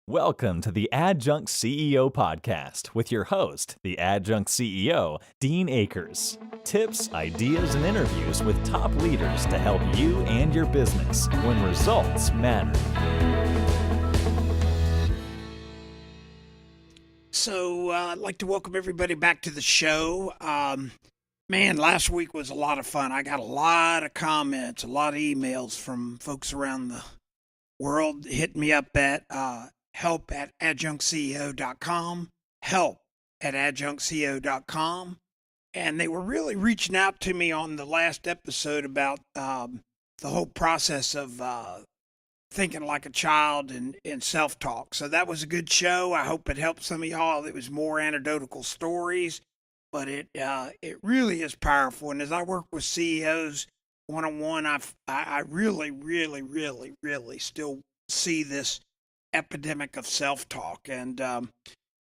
Welcome to the Adjunct CEO podcast with your host, the Adjunct CEO, Dean Akers. Tips, ideas, and interviews with top leaders to help you and your business when results matter. So I'd like to welcome everybody back to the show. Last week was a lot of fun. I got a lot of comments, a lot of emails from folks around the world hitting me up at help@adjunctceo.com, help@adjunctceo.com. And they were really reaching out to me on the last episode about the whole process of thinking like a child and self-talk. So that was a good show. I hope it helped some of y'all. It was more anecdotal stories, but it really is powerful. And as I work with CEOs one-on-one, I really still see this epidemic of self-talk. And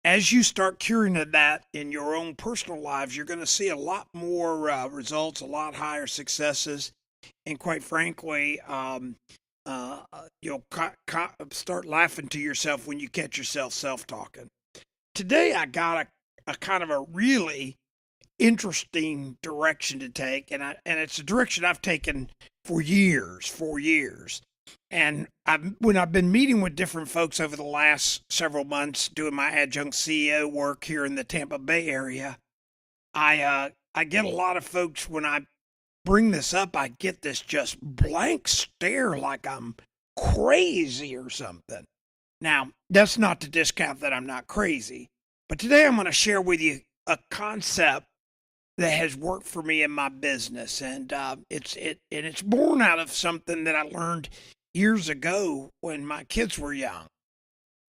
as you start curing of that in your own personal lives, you're going to see a lot more results, a lot higher successes, and quite frankly, you'll start laughing to yourself when you catch yourself self-talking. Today, I got a kind of a really interesting direction to take, and it's a direction I've taken for years. And when I've been meeting with different folks over the last several months doing my adjunct CEO work here in the Tampa Bay area, I get a lot of folks when I bring this up, I get this just blank stare like I'm crazy or something. Now, that's not to discount that I'm not crazy, but today I'm going to share with you a concept that has worked for me in my business, and it's born out of something that I learned years ago when my kids were young,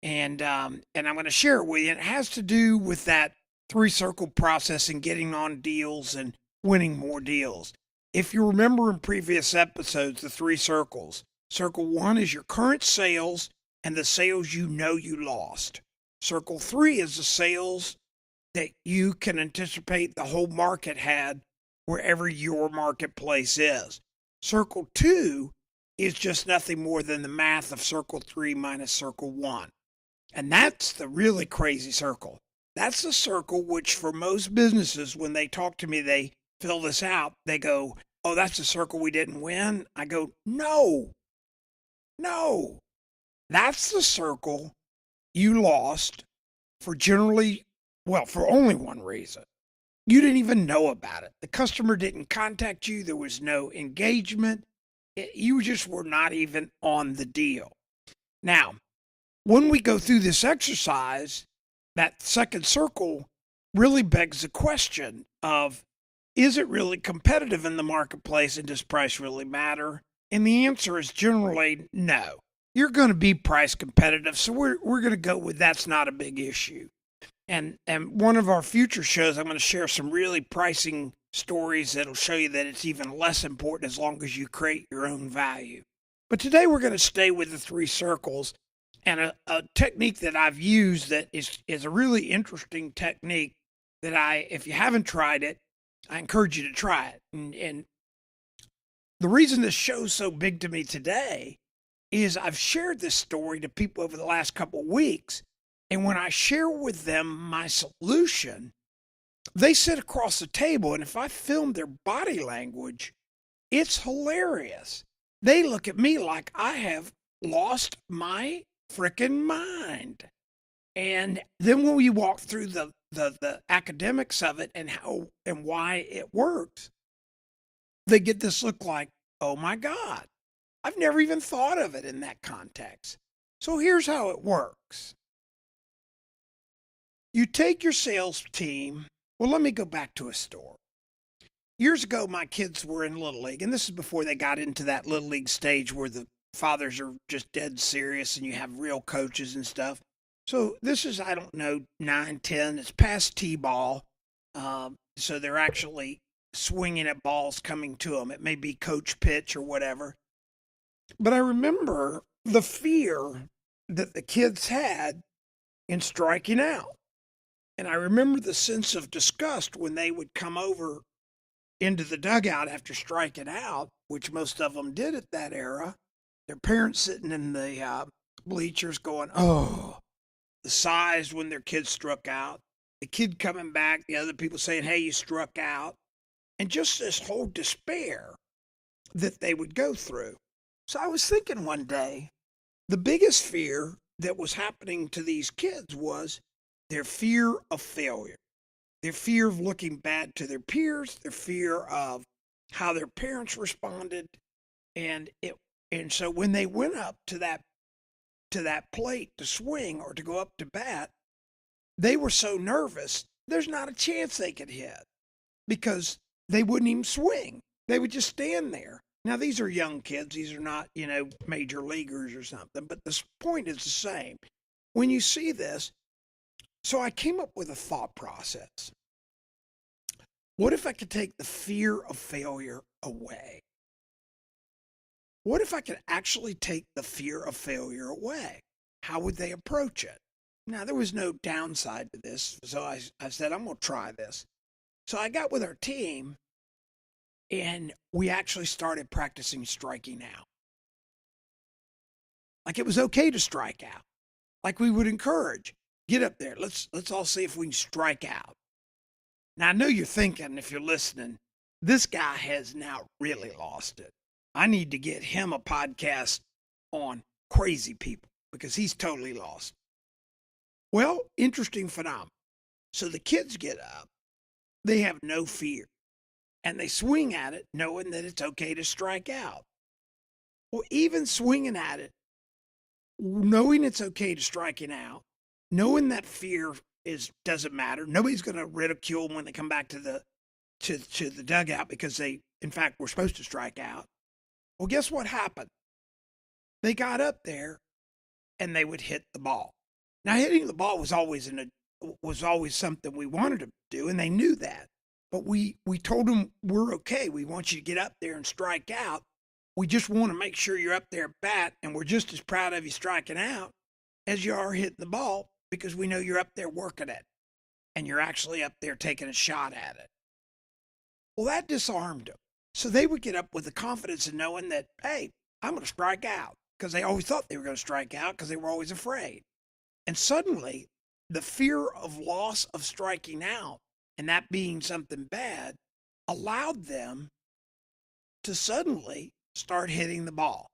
and I'm going to share it with you. And it has to do with that three-circle process and getting on deals and winning more deals. If you remember in previous episodes, the three circles. Circle one is your current sales and the sales you know you lost. Circle three is the sales that you can anticipate the whole market had wherever your marketplace is. Circle two is just nothing more than the math of circle three minus circle one. And that's the really crazy circle. That's the circle which for most businesses, when they talk to me, they fill this out, they go, "Oh, that's the circle we didn't win." I go, no, that's the circle you lost for for only one reason. You didn't even know about it. The customer didn't contact you. There was no engagement. You just were not even on the deal. Now, when we go through this exercise, that second circle really begs the question of, is it really competitive in the marketplace, and does price really matter? And the answer is generally no. You're going to be price competitive, so we're going to go with that's not a big issue. And one of our future shows, I'm going to share some really pricing stories that'll show you that it's even less important as long as you create your own value. But today we're going to stay with the three circles, and a technique that I've used that is a really interesting technique that if you haven't tried it, I encourage you to try it. And the reason this show's so big to me today is I've shared this story to people over the last couple of weeks. And when I share with them my solution, they sit across the table. And if I film their body language, it's hilarious. They look at me like I have lost my frickin' mind. And then when we walk through the academics of it and how and why it works, they get this look like, oh my God, I've never even thought of it in that context. So here's how it works. You take your sales team. Well, let me go back to a store. Years ago, my kids were in Little League, and this is before they got into that Little League stage where the fathers are just dead serious and you have real coaches and stuff. So this is, I don't know, 9, 10. It's past T-ball. So they're actually swinging at balls coming to them. It may be coach pitch or whatever. But I remember the fear that the kids had in striking out. And I remember the sense of disgust when they would come over into the dugout after striking out, which most of them did at that era. Their parents sitting in the bleachers going, "Oh, the size when their kid struck out, the kid coming back, the other people saying, hey, you struck out, and just this whole despair that they would go through. So I was thinking one day, the biggest fear that was happening to these kids was their fear of failure, their fear of looking bad to their peers, their fear of how their parents responded. And so when they went up to that plate to swing or to go up to bat, they were so nervous, there's not a chance they could hit because they wouldn't even swing. They would just stand there. Now, these are young kids. These are not, major leaguers or something. But the point is the same. When you see this, so I came up with a thought process. What if I could take the fear of failure away? What if I could actually take the fear of failure away? How would they approach it? Now, there was no downside to this, so I said, I'm going to try this. So I got with our team, and we actually started practicing striking out. Like it was okay to strike out. Like we would encourage, get up there. Let's all see if we can strike out. Now, I know you're thinking, if you're listening, this guy has now really lost it. I need to get him a podcast on crazy people because he's totally lost. Well, interesting phenomenon. So the kids get up, they have no fear, and they swing at it knowing that it's okay to strike out. Well, even swinging at it, knowing it's okay to striking out, knowing that fear doesn't matter. Nobody's going to ridicule them when they come back to the dugout because they, in fact, were supposed to strike out. Well, guess what happened? They got up there and they would hit the ball. Now, hitting the ball was always something we wanted to do, and they knew that. But we told them, we're okay. We want you to get up there and strike out. We just want to make sure you're up there at bat, and we're just as proud of you striking out as you are hitting the ball because we know you're up there working it, and you're actually up there taking a shot at it. Well, that disarmed them. So they would get up with the confidence of knowing that, hey, I'm going to strike out, because they always thought they were going to strike out because they were always afraid. And suddenly, the fear of loss of striking out and that being something bad allowed them to suddenly start hitting the ball.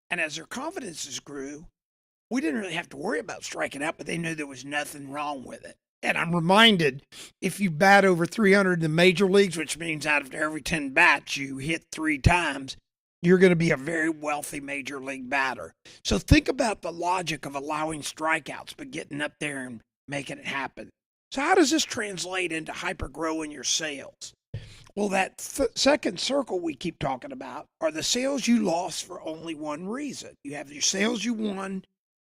And as their confidences grew, we didn't really have to worry about striking out, but they knew there was nothing wrong with it. And I'm reminded, if you bat over 300 in the major leagues, which means out of every 10 bats you hit 3 times, you're going to be a very wealthy major league batter. So think about the logic of allowing strikeouts, but getting up there and making it happen. So how does this translate into hyper-growing your sales? Well, that second circle we keep talking about are the sales you lost for only one reason. You have your sales you won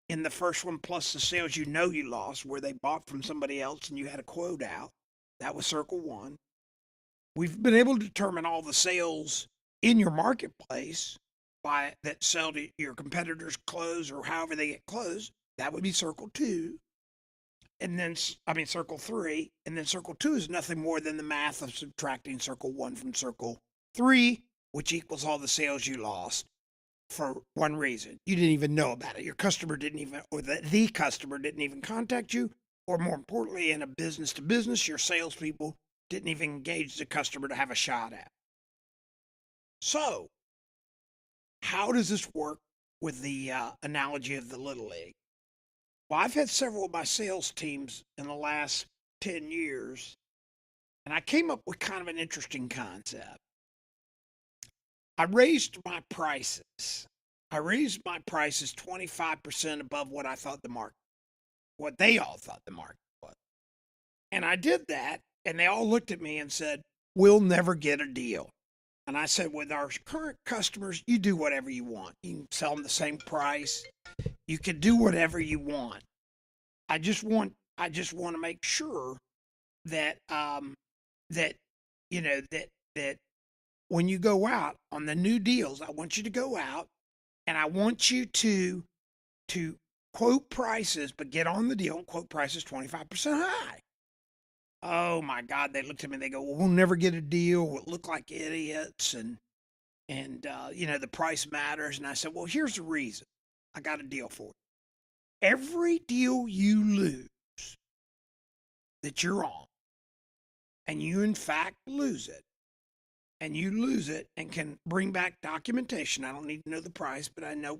in the first one, plus the sales you know you lost, where they bought from somebody else and you had a quote out. That was circle one. We've been able to determine all the sales in your marketplace that sell to your competitors' close or however they get closed. That would be circle two. And then, circle three. And then circle two is nothing more than the math of subtracting circle one from circle three, which equals all the sales you lost for one reason. You didn't even know about it. Your customer didn't even, or the customer didn't even contact you. Or more importantly, in a business to business, your salespeople didn't even engage the customer to have a shot at. So, how does this work with the analogy of the Little League? Well, I've had several of my sales teams in the last 10 years, and I came up with kind of an interesting concept. I raised my prices. I raised my prices 25% above what they all thought the market was. And I did that, and they all looked at me and said, we'll never get a deal. And I said, with our current customers, you do whatever you want. You can sell them the same price. You can do whatever you want. I just want to make sure that that when you go out on the new deals, I want you to go out and I want you to quote prices, but get on the deal and quote prices 25% high. Oh my God, they looked at me and they go, well, we'll never get a deal. We'll look like idiots. And the price matters. And I said, well, here's the reason. I got a deal for you. every deal you lose that you're on, and you in fact lose it, and you lose it and can bring back documentation. I don't need to know the price, but I know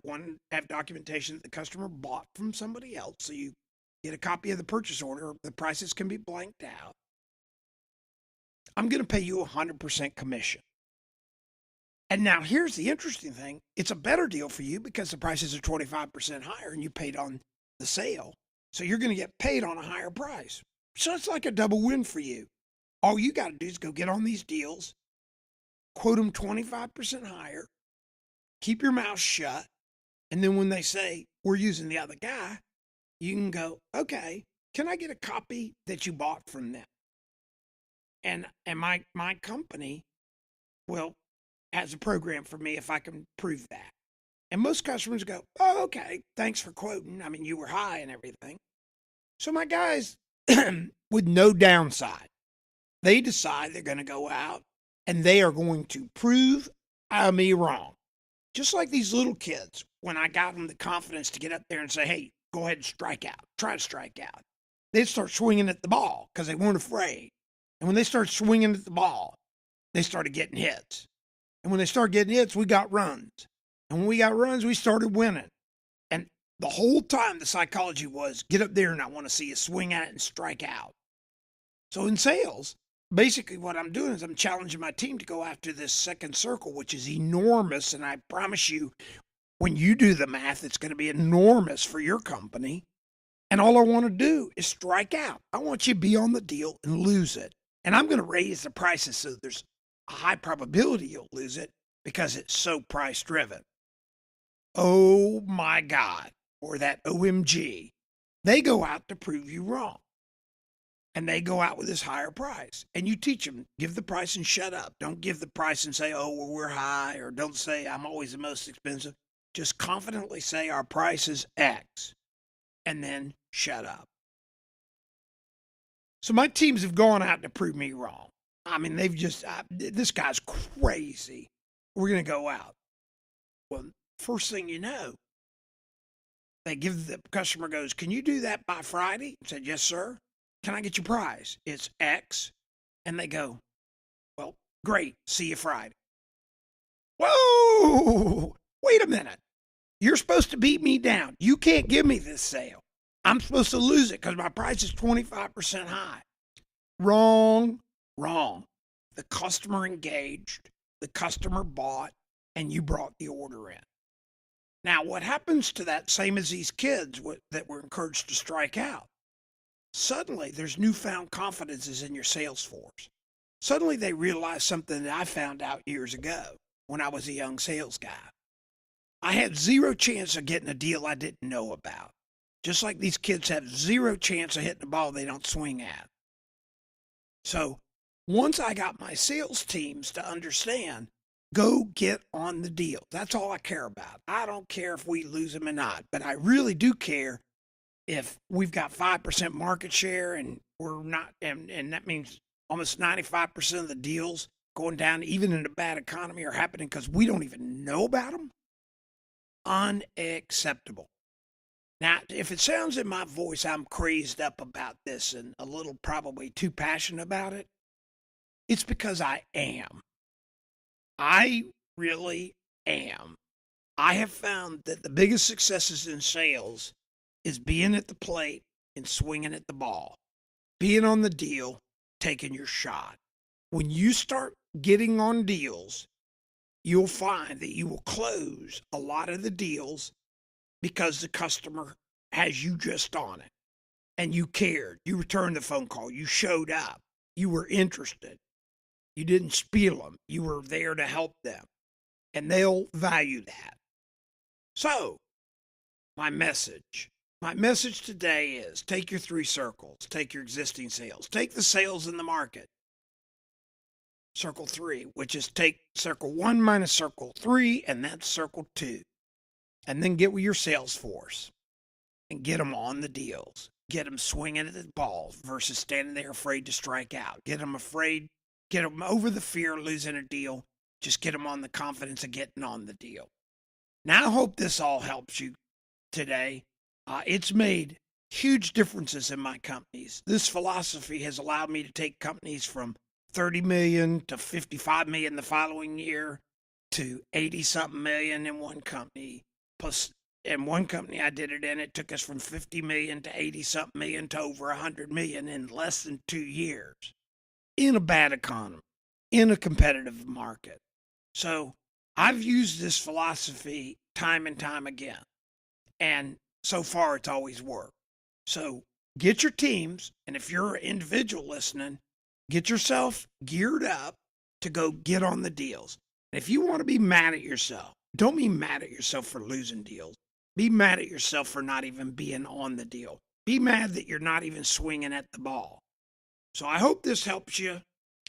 have documentation that the customer bought from somebody else. So you get a copy of the purchase order. The prices can be blanked out. I'm going to pay you 100% commission. And now here's the interesting thing. It's a better deal for you because the prices are 25% higher and you paid on the sale. So you're going to get paid on a higher price. So it's like a double win for you. All you got to do is go get on these deals, quote them 25% higher, keep your mouth shut, and then when they say, we're using the other guy, you can go, okay, can I get a copy that you bought from them? And my company has a program for me if I can prove that. And most customers go, oh, okay, thanks for quoting. I mean, you were high and everything. So my guys, with no downside, they decide they're going to go out and they are going to prove me wrong. Just like these little kids, when I got them the confidence to get up there and say, hey, go ahead and strike out, try to strike out. They'd start swinging at the ball because they weren't afraid. And when they started swinging at the ball, they started getting hits. And when they started getting hits, we got runs. And when we got runs, we started winning. And the whole time the psychology was, get up there and I want to see you swing at it and strike out. So in sales, basically what I'm doing is I'm challenging my team to go after this second circle, which is enormous. And I promise you, when you do the math, it's going to be enormous for your company. And all I want to do is strike out. I want you to be on the deal and lose it. And I'm going to raise the prices so there's a high probability you'll lose it because it's so price driven. Oh my God, or that OMG. They go out to prove you wrong. And they go out with this higher price. And you teach them, give the price and shut up. Don't give the price and say, oh, well, we're high, or don't say I'm always the most expensive. Just confidently say our price is X, and then shut up. So my teams have gone out to prove me wrong. I mean, they've just, this guy's crazy. We're going to go out. Well, first thing you know, they give the customer goes, can you do that by Friday? I said, yes, sir. Can I get your price? It's X. And they go, well, great. See you Friday. Whoa, wait a minute. You're supposed to beat me down. You can't give me this sale. I'm supposed to lose it because my price is 25% high. Wrong. The customer engaged, the customer bought, and you brought the order in. Now, what happens to that, same as these kids that were encouraged to strike out? Suddenly, there's newfound confidences in your sales force. Suddenly, they realize something that I found out years ago when I was a young sales guy. I had zero chance of getting a deal I didn't know about. Just like these kids have zero chance of hitting a ball they don't swing at. So once I got my sales teams to understand, go get on the deal. That's all I care about. I don't care if we lose them or not, but I really do care if we've got 5% market share and we're not, and that means almost 95% of the deals going down, even in a bad economy, are happening because we don't even know about them. Unacceptable. Now, if it sounds in my voice I'm crazed up about this and a little probably too passionate about it, it's because I am. I really am. I have found that the biggest successes in sales is being at the plate and swinging at the ball, being on the deal, taking your shot. When you start getting on deals, you'll find that you will close a lot of the deals because the customer has you just on it and you cared. You returned the phone call. You showed up. You were interested. You didn't spiel them. You were there to help them, and they'll value that. So my message today is take your 3 circles. Take your existing sales. Take the sales in the market. Circle 3, which is take circle 1 minus circle 3, and that's circle 2. And then get with your sales force and get them on the deals. Get them swinging at the balls versus standing there afraid to strike out. Get them over the fear of losing a deal. Just get them on the confidence of getting on the deal. Now, I hope this all helps you today. It's made huge differences in my companies. This philosophy has allowed me to take companies from 30 million to 55 million the following year to 80 something million in one company. Plus, in one company I did it in, it took us from 50 million to 80 something million to over 100 million in less than 2 years in a bad economy, in a competitive market. So I've used this philosophy time and time again. And so far, it's always worked. So get your teams, and if you're an individual listening, get yourself geared up to go get on the deals. And if you want to be mad at yourself, don't be mad at yourself for losing deals. Be mad at yourself for not even being on the deal. Be mad that you're not even swinging at the ball. So I hope this helps you.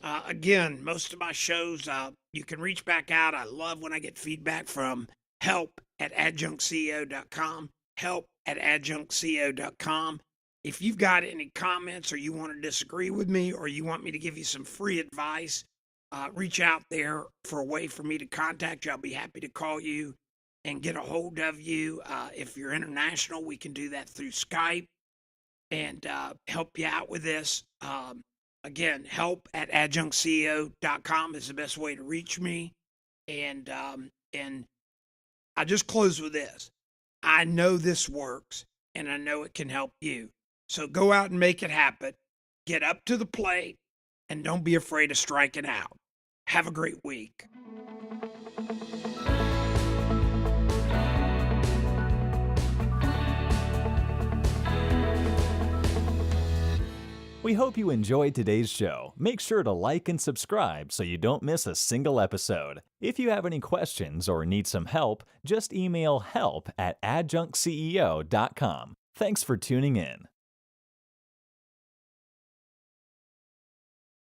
Again, most of my shows, you can reach back out. I love when I get feedback from help@adjunctceo.com, help@adjunctceo.com. If you've got any comments or you want to disagree with me or you want me to give you some free advice, reach out there for a way for me to contact you. I'll be happy to call you and get a hold of you. If you're international, we can do that through Skype and help you out with this. Again, help@adjunctceo.com is the best way to reach me. And I just close with this. I know this works, and I know it can help you. So go out and make it happen. Get up to the plate, and don't be afraid of striking out. Have a great week. We hope you enjoyed today's show. Make sure to like and subscribe so you don't miss a single episode. If you have any questions or need some help, just email help@adjunctceo.com. Thanks for tuning in.